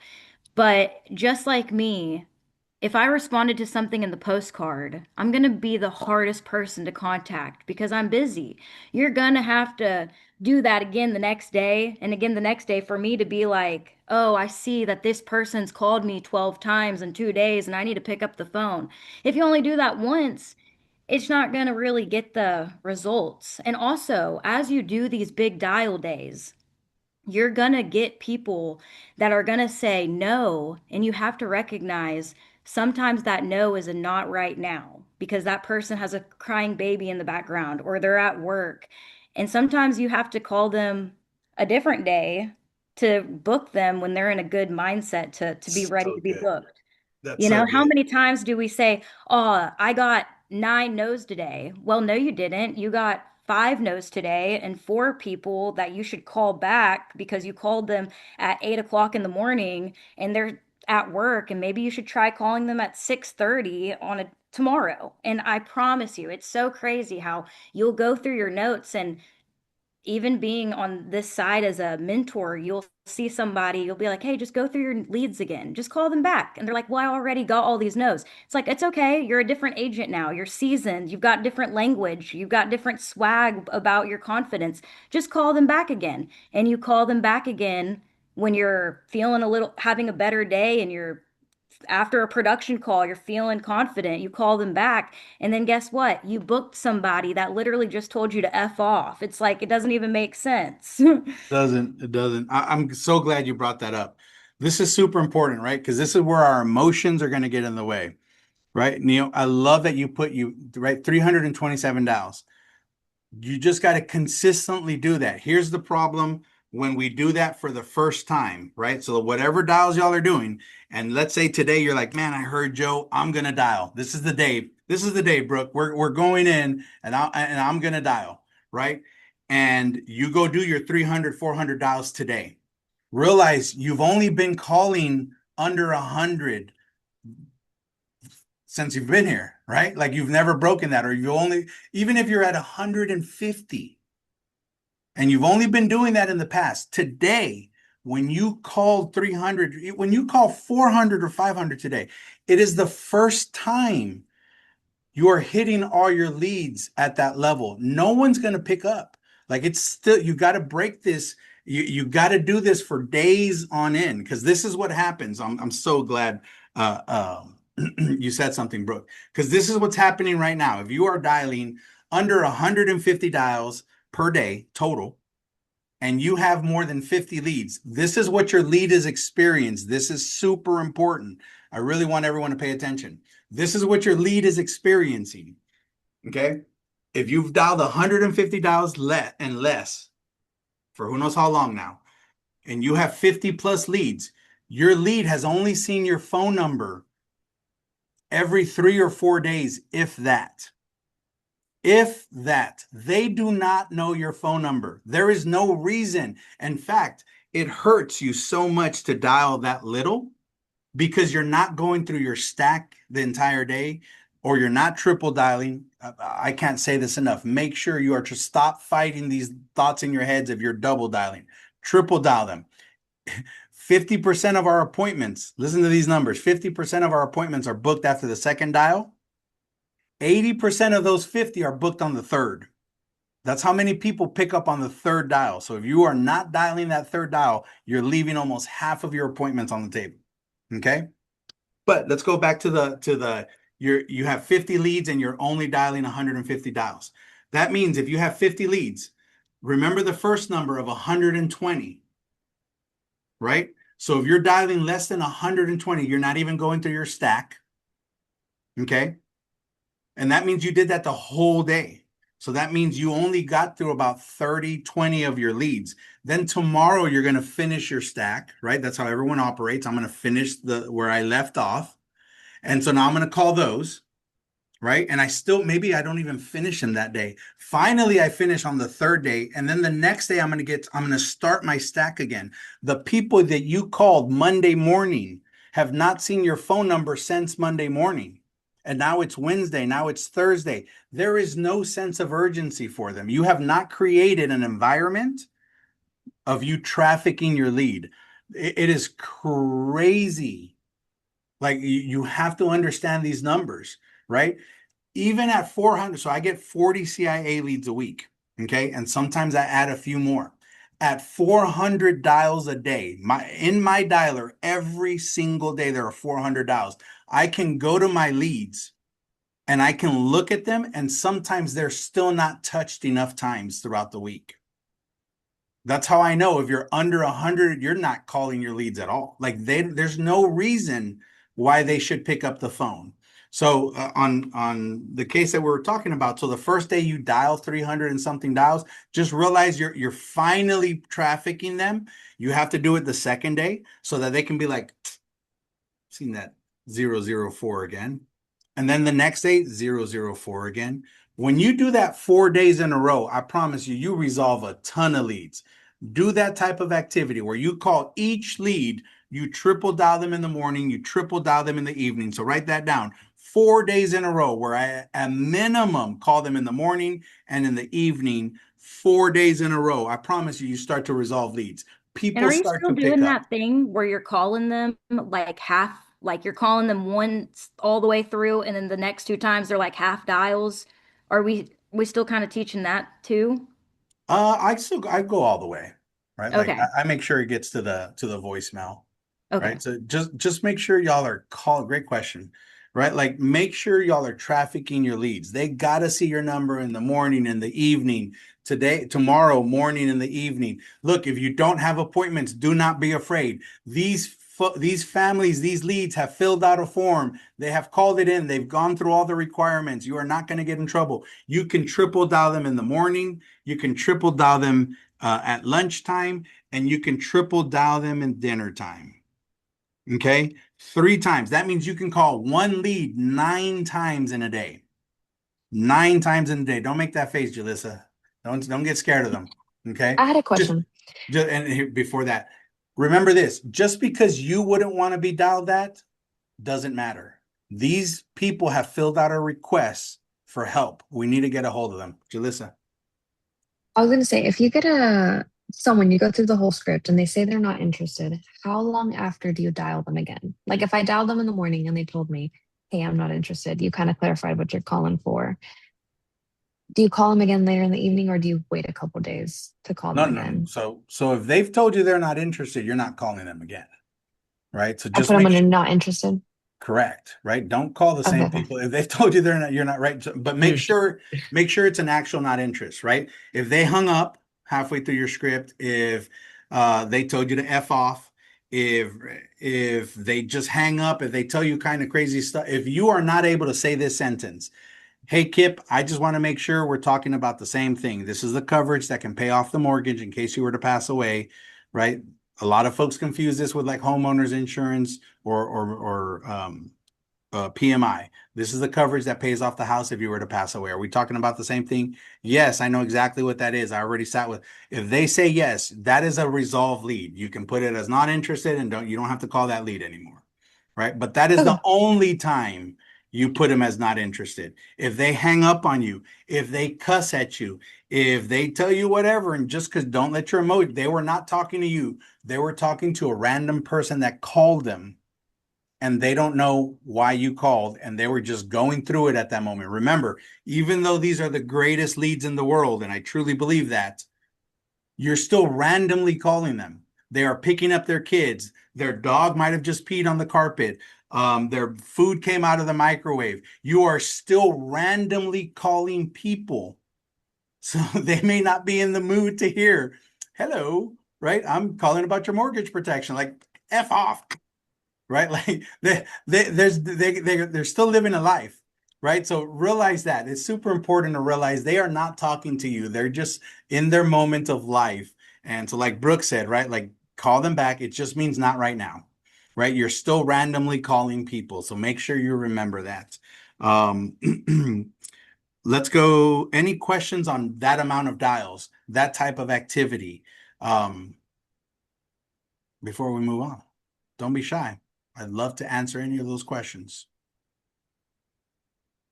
B: But just like me, if I responded to something in the postcard, I'm gonna be the hardest person to contact because I'm busy. You're gonna have to do that again the next day and again the next day for me to be like, oh, I see that this person's called me 12 times in 2 days and I need to pick up the phone. If you only do that once, it's not going to really get the results. And also, as you do these big dial days, you're going to get people that are going to say no, and you have to recognize sometimes that no is a not right now because that person has a crying baby in the background or they're at work. And sometimes you have to call them a different day to book them when they're in a good mindset to be ready
A: So
B: to be
A: good.
B: booked.
A: That's
B: You
A: so
B: know, how
A: good.
B: many times do we say, oh, I got 9 no's today? Well, no, you didn't. You got 5 no's today and 4 people that you should call back because you called them at 8 o'clock in the morning and they're at work and maybe you should try calling them at 6:30 on a tomorrow. And I promise you, it's so crazy how you'll go through your notes and even being on this side as a mentor, you'll see somebody, you'll be like, hey, just go through your leads again. Just call them back. And they're like, well, I already got all these no's. It's like, it's okay. You're a different agent now. You're seasoned. You've got different language. You've got different swag about your confidence. Just call them back again. And you call them back again when you're feeling a little, having a better day and you're after a production call, you're feeling confident, you call them back, and then guess what? You booked somebody that literally just told you to F off. It's like it doesn't even make sense.
A: Doesn't it doesn't. I'm so glad you brought that up. This is super important, right? Because this is where our emotions are going to get in the way, right? Neil, I love that you put you right 327 dials. You just got to consistently do that. Here's the problem when we do that for the first time, right? So whatever dials y'all are doing, and let's say today you're like, man, I heard Joe, I'm gonna dial. This is the day. This is the day, Brooke. We're going in, and I'm gonna dial, right? And you go do your 300, 400 dials today. Realize you've only been calling under 100 since you've been here, right? Like you've never broken that, or you only, even if you're at 150 and you've only been doing that in the past, today, when you call 300, when you call 400 or 500 today, it is the first time you are hitting all your leads at that level. No one's going to pick up. Like it's still, you got to break this. You got to do this for days on end because this is what happens. I'm so glad you said something, Brooke, because this is what's happening right now. If you are dialing under 150 dials per day total, and you have more than 50 leads, this is what your lead is experienced. This is super important. I really want everyone to pay attention. This is what your lead is experiencing. Okay. If you've dialed 150 dials and less for who knows how long now, and you have 50 plus leads, your lead has only seen your phone number every 3 or 4 days, if that. If that, they do not know your phone number. There is no reason. In fact, it hurts you so much to dial that little because you're not going through your stack the entire day, or you're not triple dialing. I can't say this enough. Make sure you are to stop fighting these thoughts in your heads if you're double dialing. Triple dial them. 50% of our appointments, listen to these numbers, 50% of our appointments are booked after the second dial. 80% of those 50 are booked on the third. That's how many people pick up on the third dial. So if you are not dialing that third dial, you're leaving almost half of your appointments on the table. Okay. But let's go back to you have 50 leads and you're only dialing 150 dials. That means if you have 50 leads, remember the first number of 120, right? So if you're dialing less than 120, you're not even going through your stack. Okay. And that means you did that the whole day. So that means you only got through about 30, 20 of your leads. Then tomorrow you're going to finish your stack, right? That's how everyone operates. I'm going to finish where I left off. And so now I'm going to call those, right? And I still, maybe I don't even finish them that day. Finally, I finish on the third day. And then the next day I'm going to start my stack again. The people that you called Monday morning have not seen your phone number since Monday morning. And now it's Wednesday. Now it's Thursday. There is no sense of urgency for them. You have not created an environment of you trafficking your lead. It is crazy. Like you have to understand these numbers, right? Even at 400, so I get 40 CIA leads a week, okay? And sometimes I add a few more. At 400 dials a day, in my dialer, every single day there are 400 dials. I can go to my leads and I can look at them, and sometimes they're still not touched enough times throughout the week. That's how I know if you're under 100, you're not calling your leads at all. Like there's no reason why they should pick up the phone. So on the case that we were talking about, so the first day you dial 300 and something dials, just realize you're finally trafficking them. You have to do it the second day so that they can be like, seen that 004 again. And then the next day, 004 again. When you do that 4 days in a row, I promise you, you resolve a ton of leads. Do that type of activity where you call each lead, you triple dial them in the morning, you triple dial them in the evening. So write that down. 4 days in a row where I, at minimum, call them in the morning and in the evening, 4 days in a row. I promise you, you start to resolve leads.
B: And
A: People
B: are you
A: start
B: still
A: to pick
B: doing
A: up.
B: that thing where you're calling them like half, like you're calling them once all the way through, and then the next two times they're like half dials? Are we still kind of teaching that too?
A: I go all the way, right? Like
B: Okay.
A: I make sure it gets to the voicemail,
B: Okay.
A: right? So just make sure y'all are call. Great question, right? Like make sure y'all are trafficking your leads. They gotta see your number in the morning, in the evening, today, tomorrow morning, in the evening. Look, if you don't have appointments, do not be afraid. These families, these leads have filled out a form. They have called it in. They've gone through all the requirements. You are not going to get in trouble. You can triple dial them in the morning. You can triple dial them at lunchtime, and you can triple dial them in dinner time. Okay. 3 times. That means you can call one lead 9 times in a day. 9 times in a day. Don't make that face, Jalissa. Don't get scared of them. Okay.
C: I had a
A: Just,
C: question.
A: and before that, remember this: just because you wouldn't want to be dialed that doesn't matter. These people have filled out a request for help. We need to get a hold of them. Jalissa.
C: I was going to say, if you get someone, you go through the whole script and they say they're not interested, how long after do you dial them again? Like if I dialed them in the morning and they told me, hey, I'm not interested, you kind of clarified what you're calling for. Do you call them again later in the evening or do you wait a couple days to call them
A: No, no, no.
C: again?
A: So if they've told you they're not interested, you're not calling them again, right? So
C: I
A: just
C: put them
A: make
C: under
A: sure.
C: not interested.
A: Correct, right? Don't call the
C: Okay,
A: same
C: okay.
A: people if they've told you they're not, you're not right. But make sure it's an actual not interest, right? If they hung up halfway through your script, if they told you to F off, if they just hang up, if they tell you kind of crazy stuff, if you are not able to say this sentence, Hey, Kip, I just want to make sure we're talking about the same thing. This is the coverage that can pay off the mortgage in case you were to pass away, right? A lot of folks confuse this with like homeowners insurance or PMI. This is the coverage that pays off the house if you were to pass away. Are we talking about the same thing? Yes, I know exactly what that is. I already sat with. If they say yes, that is a resolved lead. You can put it as not interested and you don't have to call that lead anymore, right? But that is the
C: Okay.
A: only time you put them as not interested. If they hang up on you, if they cuss at you, if they tell you whatever, and just because don't let your emotion, they were not talking to you. They were talking to a random person that called them and they don't know why you called and they were just going through it at that moment. Remember, even though these are the greatest leads in the world, and I truly believe that, you're still randomly calling them. They are picking up their kids. Their dog might have just peed on the carpet. Their food came out of the microwave. You are still randomly calling people. So they may not be in the mood to hear, hello, right? I'm calling about your mortgage protection. Like, F off, right? Like they're still living a life, right? So realize that it's super important to realize they are not talking to you. They're just in their moment of life. And so, like Brooke said, right? Like call them back. It just means not right now, right? You're still randomly calling people. So make sure you remember that. Um, let's go. Any questions on that amount of dials, that type of activity, um, before we move on? Don't be shy. I'd love to answer any of those questions.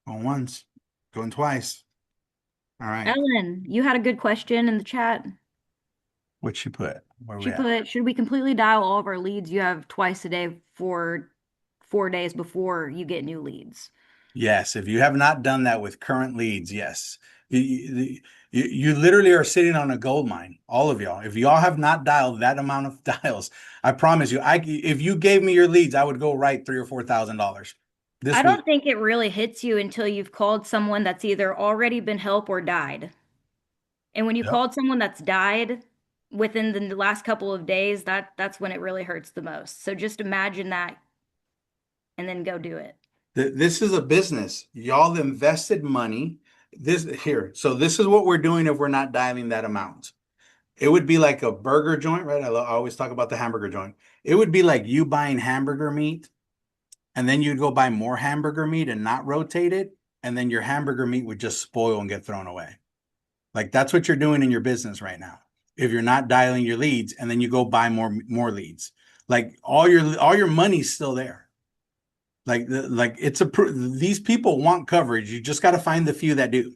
A: Going once, going twice. All right.
B: Ellen, you had a good question in the chat.
A: What she put? Where we
B: She
A: at?
B: put, should we completely dial all of our leads you have twice a day for 4 days before you get new leads?
A: Yes. If you have not done that with current leads, yes. You literally are sitting on a gold mine, all of y'all. If y'all have not dialed that amount of dials, I promise you, if you gave me your leads, I would go write $3,000 or $4,000
B: I
A: this
B: don't
A: week.
B: think it really hits you until you've called someone that's either already been helped or died. And when you
A: Yep.
B: called someone that's died within the last couple of days, that's when it really hurts the most. So just imagine that and then go do it.
A: This is a business. Y'all invested money. This here. So this is what we're doing if we're not dialing that amount. It would be like a burger joint, right? I always talk about the hamburger joint. It would be like you buying hamburger meat and then you'd go buy more hamburger meat and not rotate it. And then your hamburger meat would just spoil and get thrown away. Like that's what you're doing in your business right now. If you're not dialing your leads and then you go buy more leads, like all your money's still there. Like it's these people want coverage. You just got to find the few that do,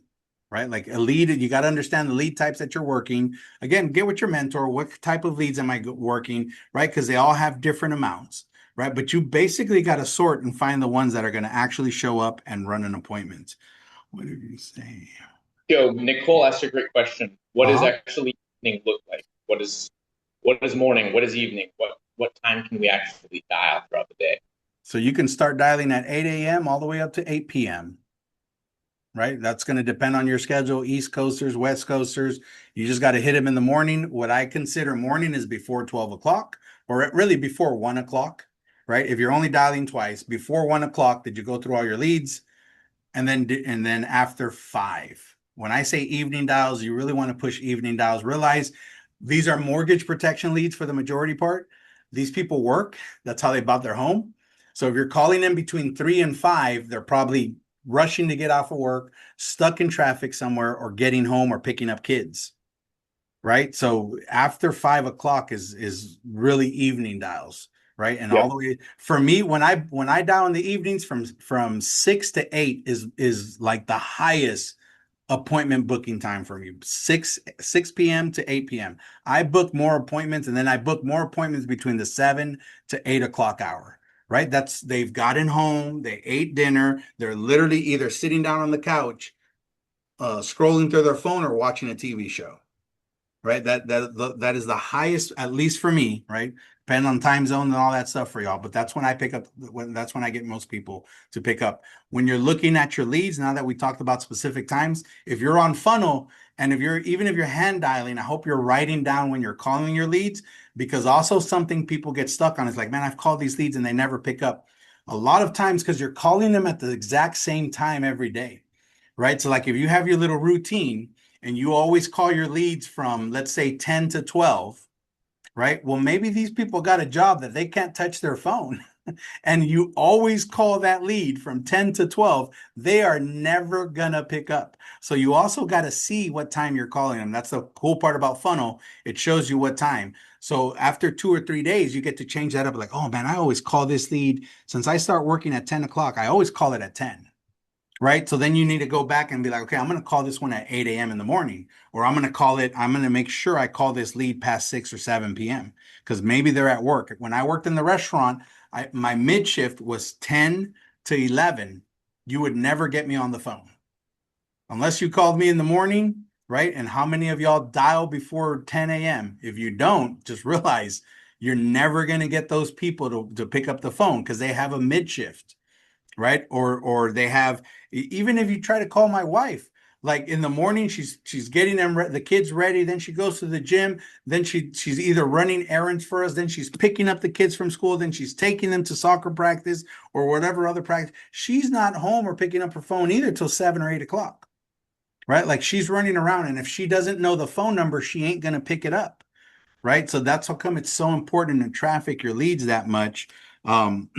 A: right? Like a lead, you got to understand the lead types that you're working. Again, get with your mentor. What type of leads am I working, right? Because they all have different amounts, right? But you basically got to sort and find the ones that are going to actually show up and run an appointment. What did you say?
D: Yo, Nicole asked a great question. What does
A: Uh-huh.
D: actually evening look like? What is morning? What is evening? What time can we actually dial throughout the day?
A: So you can start dialing at 8 a.m. all the way up to 8 p.m. Right? That's going to depend on your schedule. East Coasters, West Coasters. You just got to hit them in the morning. What I consider morning is before 12 o'clock, or really before 1 o'clock, right? If you're only dialing twice, before 1 o'clock, did you go through all your leads? And then after 5. When I say evening dials, you really want to push evening dials. Realize these are mortgage protection leads for the majority part. These people work. That's how they bought their home. So if you're calling them between 3 and 5, they're probably rushing to get off of work, stuck in traffic somewhere, or getting home or picking up kids. Right. So after 5 o'clock is really evening dials, right? And all
D: Yep.
A: the way for me, when I dial in the evenings from 6 to 8 is like the highest appointment booking time for me. 6 p.m. to 8 p.m. I book more appointments, and then I book more appointments between the 7 to 8 o'clock hour. Right. They've gotten home, they ate dinner, they're literally either sitting down on the couch, scrolling through their phone or watching a TV show. Right. That is the highest, at least for me, right? Depending on time zone and all that stuff for y'all. But that's when I pick up that's when I get most people to pick up. When you're looking at your leads, now that we talked about specific times, if you're on funnel and if you're hand dialing, I hope you're writing down when you're calling your leads, because also something people get stuck on is like, man, I've called these leads and they never pick up. A lot of times because you're calling them at the exact same time every day. right? So like if you have your little routine and you always call your leads from, let's say 10 to 12, right? Well, maybe these people got a job that they can't touch their phone. And you always call that lead from 10 to 12, they are never gonna pick up. So you also got to see what time you're calling them. That's the cool part about funnel. It shows you what time. So after 2 or 3 days, you get to change that up. Like, oh man, I always call this lead since I start working at 10 o'clock. I always call it at 10. Right. So then you need to go back and be like, okay, I'm going to call this one at 8 a.m. in the morning, or I'm going to call it, I'm going to make sure I call this lead past 6 or 7 p.m. because maybe they're at work. When I worked in the restaurant, my mid shift was 10 to 11. You would never get me on the phone unless you called me in the morning. Right. And how many of y'all dial before 10 a.m.? If you don't, just realize you're never going to get those people to pick up the phone because they have a mid shift, right? Or they have, even if you try to call my wife, like in the morning, she's getting the kids ready, then she goes to the gym, then she's either running errands for us, then she's picking up the kids from school, then she's taking them to soccer practice or whatever other practice. She's not home or picking up her phone either till 7 or 8 o'clock, right? Like she's running around, and if she doesn't know the phone number, she ain't gonna pick it up, right? So that's how come it's so important to traffic your leads that much. Um,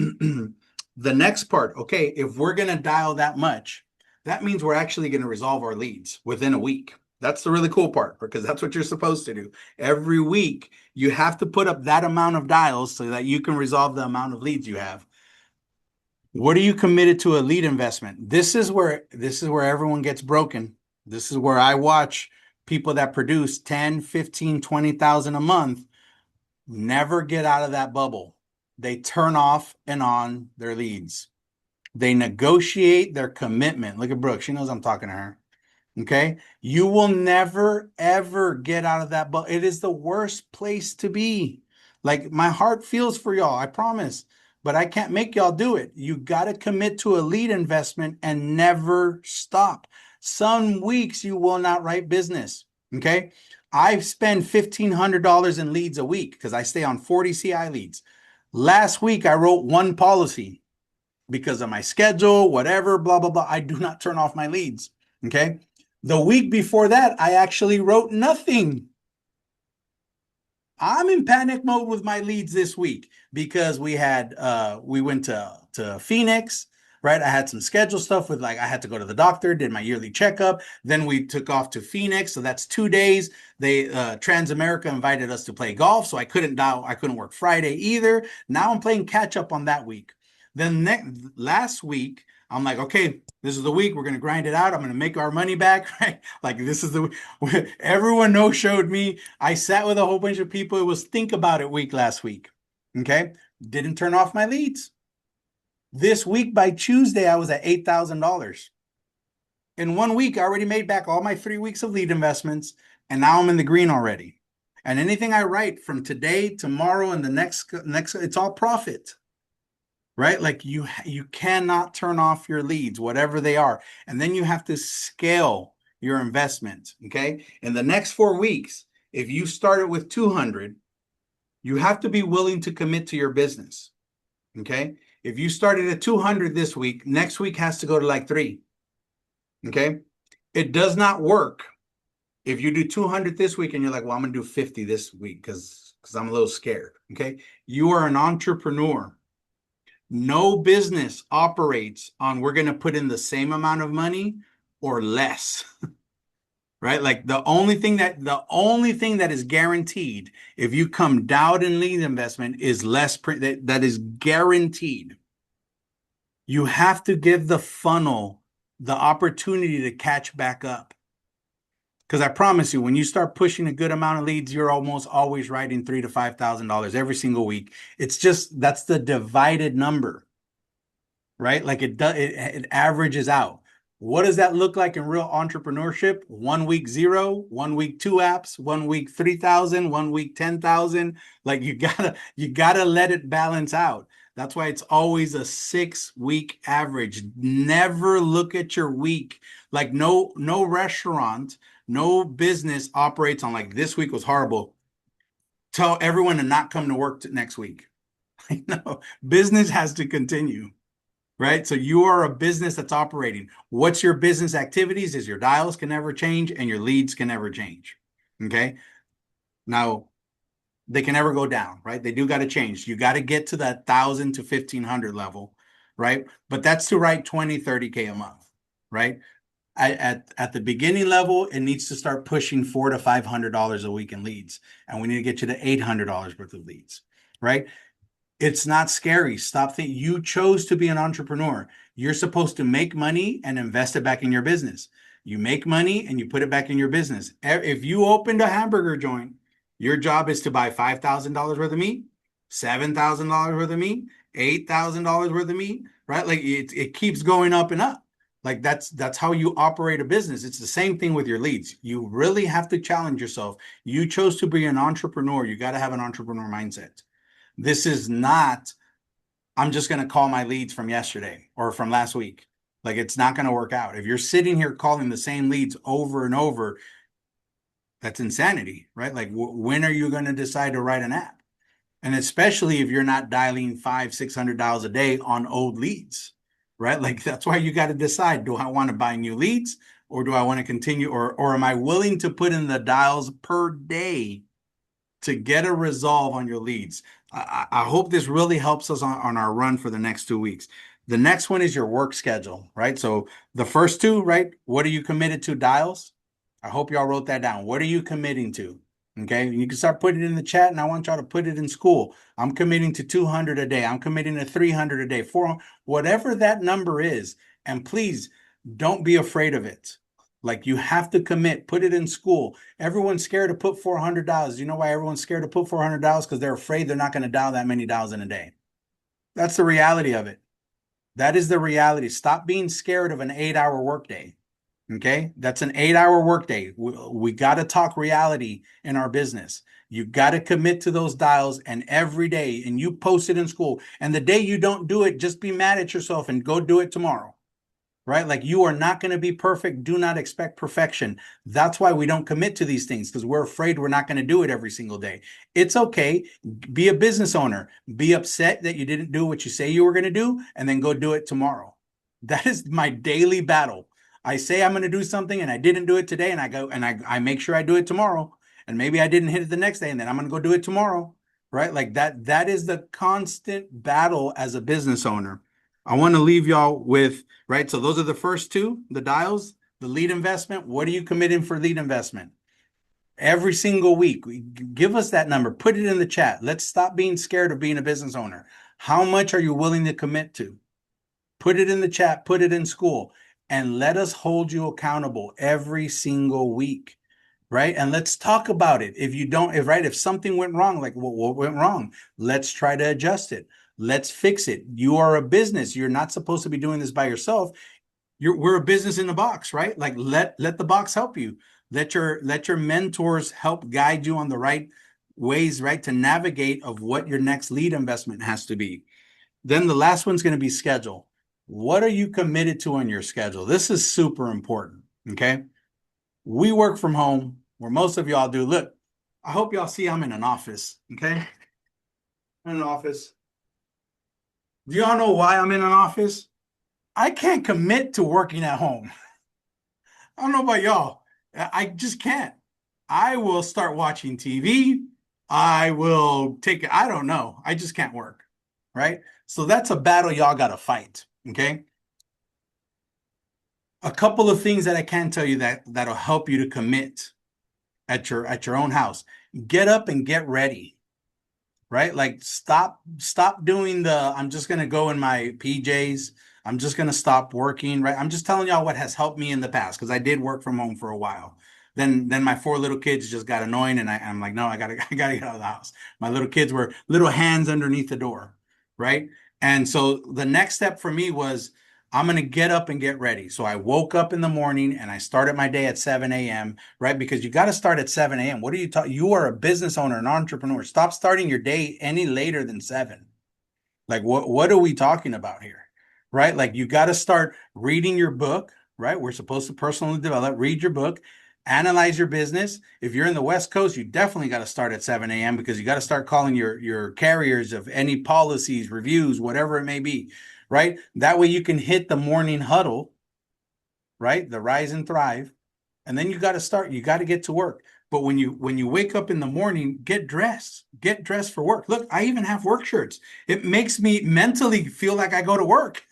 A: the next part, okay, if we're going to dial that much, that means we're actually going to resolve our leads within a week. That's the really cool part because that's what you're supposed to do. Every week, you have to put up that amount of dials so that you can resolve the amount of leads you have. What are you committed to a lead investment? This is where everyone gets broken. This is where I watch people that produce 10, 15, 20,000 a month never get out of that bubble. They turn off and on their leads. They negotiate their commitment. Look at Brooke. She knows I'm talking to her. Okay. You will never, ever get out of that bubble. It is the worst place to be. Like my heart feels for y'all, I promise. But I can't make y'all do it. You got to commit to a lead investment and never stop. Some weeks you will not write business. Okay. I spend $1,500 in leads a week because I stay on 40 CI leads. Last week I wrote one policy because of my schedule, whatever, blah, blah, blah. I do not turn off my leads. Okay. The week before that, I actually wrote nothing. I'm in panic mode with my leads this week because we went to Phoenix, right? I had some schedule stuff with like I had to go to the doctor, did my yearly checkup. Then we took off to Phoenix, so that's 2 days. They Transamerica invited us to play golf, so I couldn't work Friday either. Now I'm playing catch up on that week. Then last week, I'm like, okay, this is the week we're gonna grind it out. I'm gonna make our money back, right? Like this is everyone no showed me. I sat with a whole bunch of people. It was think about it week last week. Okay. Didn't turn off my leads. This week by Tuesday, I was at $8,000. In 1 week, I already made back all my 3 weeks of lead investments, and now I'm in the green already. And anything I write from today, tomorrow, and the next, it's all profit. Right? Like you cannot turn off your leads, whatever they are. And then you have to scale your investment. Okay. In the next 4 weeks, if you started with 200, you have to be willing to commit to your business. Okay. If you started at 200 this week, next week has to go to like 3. Okay. It does not work if you do 200 this week and you're like, well, I'm going to do 50 this week because I'm a little scared. Okay. You are an entrepreneur. No business operates on we're going to put in the same amount of money or less. Right? Like the only thing that is guaranteed if you come down in lead investment is less that is guaranteed. You have to give the funnel the opportunity to catch back up. Because I promise you, when you start pushing a good amount of leads, you're almost always writing $3,000 to $5,000 every single week. It's just that's the divided number, right? Like it averages out. What does that look like in real entrepreneurship? 1 week 0, 1 week 2 apps, 1 week 3,000, 1 week 10,000. Like you gotta let it balance out. That's why it's always a 6-week average. Never look at your week. Like no restaurant, no business operates on like this week was horrible. Tell everyone to not come to work next week. No, business has to continue. right? So you are a business that's operating. What's your business activities is your dials can never change and your leads can never change. Okay. Now they can never go down, right? They do got to change. You got to get to that 1,000 to 1,500 level, right? But that's to write 20, 30K a month, right? At the beginning level, it needs to start pushing $400 to $500 a week in leads. And we need to get you to $800 worth of leads, right? It's not scary. Stop thinking. You chose to be an entrepreneur. You're supposed to make money and invest it back in your business. You make money and you put it back in your business. If you opened a hamburger joint, your job is to buy $5,000 worth of meat, $7,000 worth of meat, $8,000 worth of meat, right? Like it keeps going up and up. Like that's how you operate a business. It's the same thing with your leads. You really have to challenge yourself. You chose to be an entrepreneur. You got to have an entrepreneur mindset. This is not, I'm just going to call my leads from yesterday or from last week. Like it's not going to work out. If you're sitting here calling the same leads over and over, that's insanity, right? Like when are you going to decide to write an app? And especially if you're not dialing $500-600 a day on old leads, right? Like that's why you got to decide, do I want to buy new leads or do I want to continue or am I willing to put in the dials per day to get a resolve on your leads? I hope this really helps us on our run for the next 2 weeks. The next one is your work schedule, right? So the first two, right? What are you committed to, dials? I hope y'all wrote that down. What are you committing to? Okay, you can start putting it in the chat, and I want y'all to put it in school. I'm committing to 200 a day. I'm committing to 300 a day, 400, whatever that number is. And please don't be afraid of it. Like you have to commit, put it in school. Everyone's scared to put $400. You know why everyone's scared to put $400? Because they're afraid they're not going to dial that many dials in a day. That's the reality of it. That is the reality. Stop being scared of an 8-hour workday. Okay, that's an 8-hour workday. We got to talk reality in our business. You got to commit to those dials and every day, and you post it in school. And the day you don't do it, just be mad at yourself and go do it tomorrow. Right? Like you are not going to be perfect. Do not expect perfection. That's why we don't commit to these things because we're afraid we're not going to do it every single day. It's okay. Be a business owner. Be upset that you didn't do what you say you were going to do and then go do it tomorrow. That is my daily battle. I say I'm going to do something and I didn't do it today and I go and I make sure I do it tomorrow. And maybe I didn't hit it the next day and then I'm going to go do it tomorrow. Right? Like that is the constant battle as a business owner. I want to leave y'all with, right? So those are the first two, the dials, the lead investment. What are you committing for lead investment? Every single week, give us that number. Put it in the chat. Let's stop being scared of being a business owner. How much are you willing to commit to? Put it in the chat, put it in school, and let us hold you accountable every single week. Right. And let's talk about it. If you don't, if something went wrong, like what went wrong, let's try to adjust it. Let's fix it. You are a business. You're not supposed to be doing this by yourself. We're a business in a box, right? Like let the box help you. Let your mentors help guide you on the right ways, right, to navigate of what your next lead investment has to be. Then the last one's going to be schedule. What are you committed to on your schedule? This is super important. Okay. We work from home where most of y'all do. Look, I hope y'all see I'm in an office. Okay. I'm in an office. Do y'all know why I'm in an office? I can't commit to working at home. I don't know about y'all. I just can't. I will start watching TV. I will take it. I don't know. I just can't work. Right. So that's a battle y'all got to fight. Okay. A couple of things that I can tell you that'll help you to commit at your own house. Get up and get ready. Right? Like stop doing I'm just going to go in my PJs. I'm just going to stop working, right? I'm just telling y'all what has helped me in the past because I did work from home for a while. Then my 4 little kids just got annoying and I'm like, no, I got to get out of the house. My little kids were little hands underneath the door, right? And so the next step for me was I'm going to get up and get ready. So I woke up in the morning and I started my day at 7 a.m., right? Because you got to start at 7 a.m. What are you talking? You are a business owner, an entrepreneur. Stop starting your day any later than 7. Like, what are we talking about here? Right? Like, you got to start reading your book, right? We're supposed to personally develop, read your book, Analyze your business. If you're in the West Coast, you definitely got to start at 7 a.m. because you got to start calling your carriers of any policies, reviews, whatever it may be, right? That way you can hit the morning huddle, right? The rise and thrive. And then you got to start, you got to get to work. But when you wake up in the morning, get dressed. Get dressed for work. Look, I even have work shirts. It makes me mentally feel like I go to work.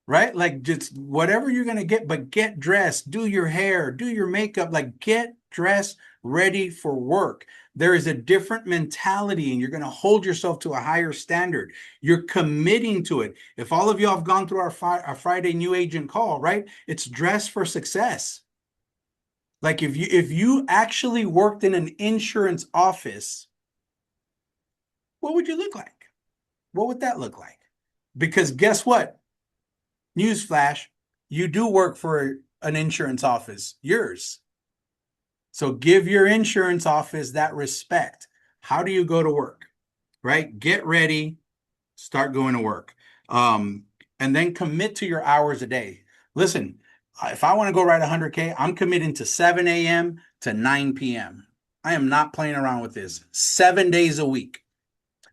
A: Right? Like just whatever you're going to get, but get dressed, do your hair, do your makeup, like get dressed, ready for work. There is a different mentality and you're going to hold yourself to a higher standard. You're committing to it. If all of y'all have gone through our Friday new agent call, right? It's dress for success. Like if you actually worked in an insurance office, what would you look like? What would that look like? Because guess what? Newsflash, you do work for an insurance office, yours. So give your insurance office that respect. How do you go to work? Right? Get ready, start going to work. And then commit to your hours a day. Listen, if I want to go write 100K, I'm committing to 7 a.m. to 9 p.m. I am not playing around with this 7 days a week.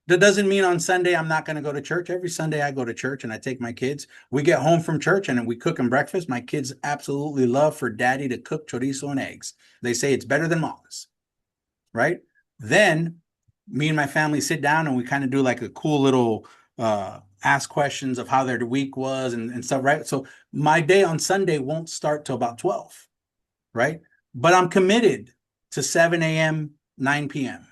A: That doesn't mean on Sunday I'm not going to go to church. Every Sunday I go to church and I take my kids. We get home from church and we cook them breakfast. My kids absolutely love for daddy to cook chorizo and eggs. They say it's better than mama's, right? Then me and my family sit down and we kind of do like a cool little ask questions of how their week was and stuff, right? So my day on Sunday won't start till about 12, right? But I'm committed to 7 a.m., 9 p.m.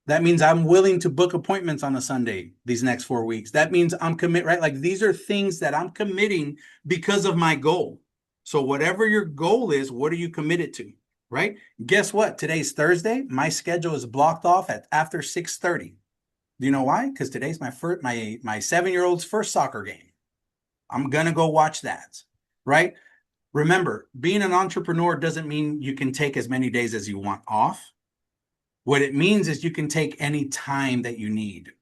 A: That means I'm willing to book appointments on a Sunday these next 4 weeks. That means I'm commit, right? Like these are things that I'm committing because of my goal. So whatever your goal is, what are you committed to, right? Guess what? Today's Thursday. My schedule is blocked off at after 6:30. Do you know why? Because today's my 7-year-old's first soccer game. I'm gonna go watch that, right? Remember, being an entrepreneur doesn't mean you can take as many days as you want off. What it means is you can take any time that you need.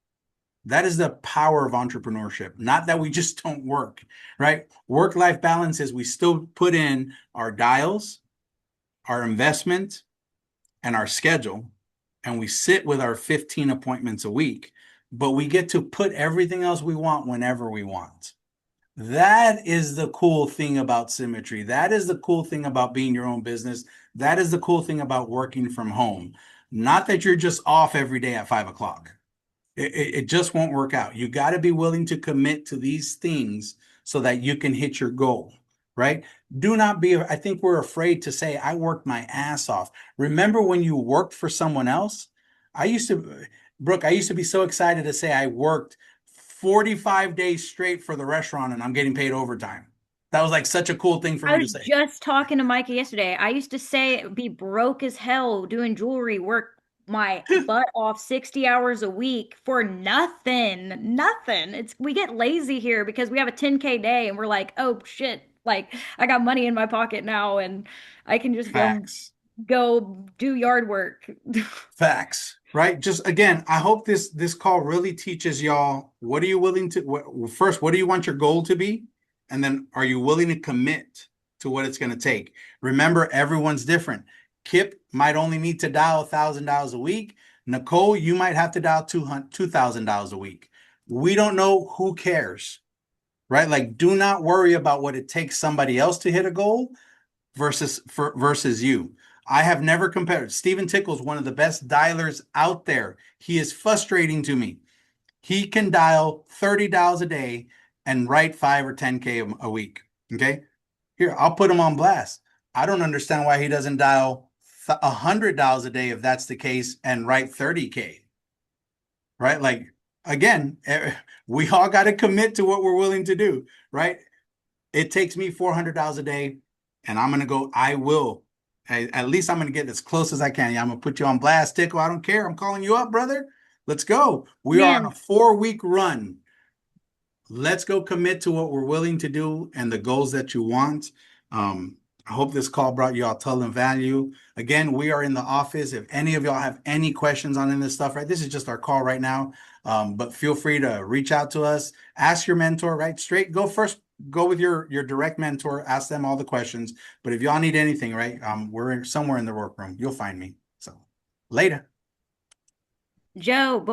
A: That is the power of entrepreneurship. Not that we just don't work, right? Work-life balance is we still put in our dials, our investment, and our schedule, and we sit with our 15 appointments a week, but we get to put everything else we want whenever we want. That is the cool thing about Symmetry. That is the cool thing about being your own business. That is the cool thing about working from home. Not that you're just off every day at 5 o'clock. It just won't work out. You got to be willing to commit to these things so that you can hit your goal, right? Do not be, I think we're afraid to say, I worked my ass off. Remember when you worked for someone else? Brooke, I used to be so excited to say I worked 45 days straight for the restaurant and I'm getting paid overtime. That was like such a cool thing for
B: I
A: me to
B: was
A: say.
B: just talking to Micah yesterday. I used to say be broke as hell doing jewelry, work my butt off 60 hours a week for nothing. Nothing. It's we get lazy here because we have a 10K day and we're like, "Oh shit, like I got money in my pocket now and I can just
A: Facts.
B: go do yard work."
A: Facts, right? Just again, I hope this call really teaches y'all what are you willing to first, what do you want your goal to be? And then are you willing to commit to what it's going to take? Remember, everyone's different. Kip might only need to dial $1,000 a week. Nicole, you might have to dial $2,000 a week. We don't know, who cares, right? Like, do not worry about what it takes somebody else to hit a goal versus you. I have never compared. Steven Tickle's one of the best dialers out there. He is frustrating to me. He can dial 30 dials a day and write 5 or 10K a week. Okay. Here, I'll put him on blast. I don't understand why he doesn't dial 100 dials a day if that's the case and write 30K. Right? Like, again, we all got to commit to what we're willing to do. Right? It takes me $400 a day, and I'm gonna go. I will. At least I'm gonna get as close as I can. Yeah, I'm gonna put you on blast, Tickle. I don't care. I'm calling you up, brother. Let's go. We are on a
B: Man,
A: 4-week run. Let's go commit to what we're willing to do and the goals that you want. I hope this call brought you all ton of value. Again, we are in the office. If any of y'all have any questions on any of this stuff, right? This is just our call right now. But feel free to reach out to us, ask your mentor, right? Straight, go first. go with your direct mentor, ask them all the questions. But if y'all need anything, right, we're somewhere in the workroom. You'll find me. So later.
B: Joe, before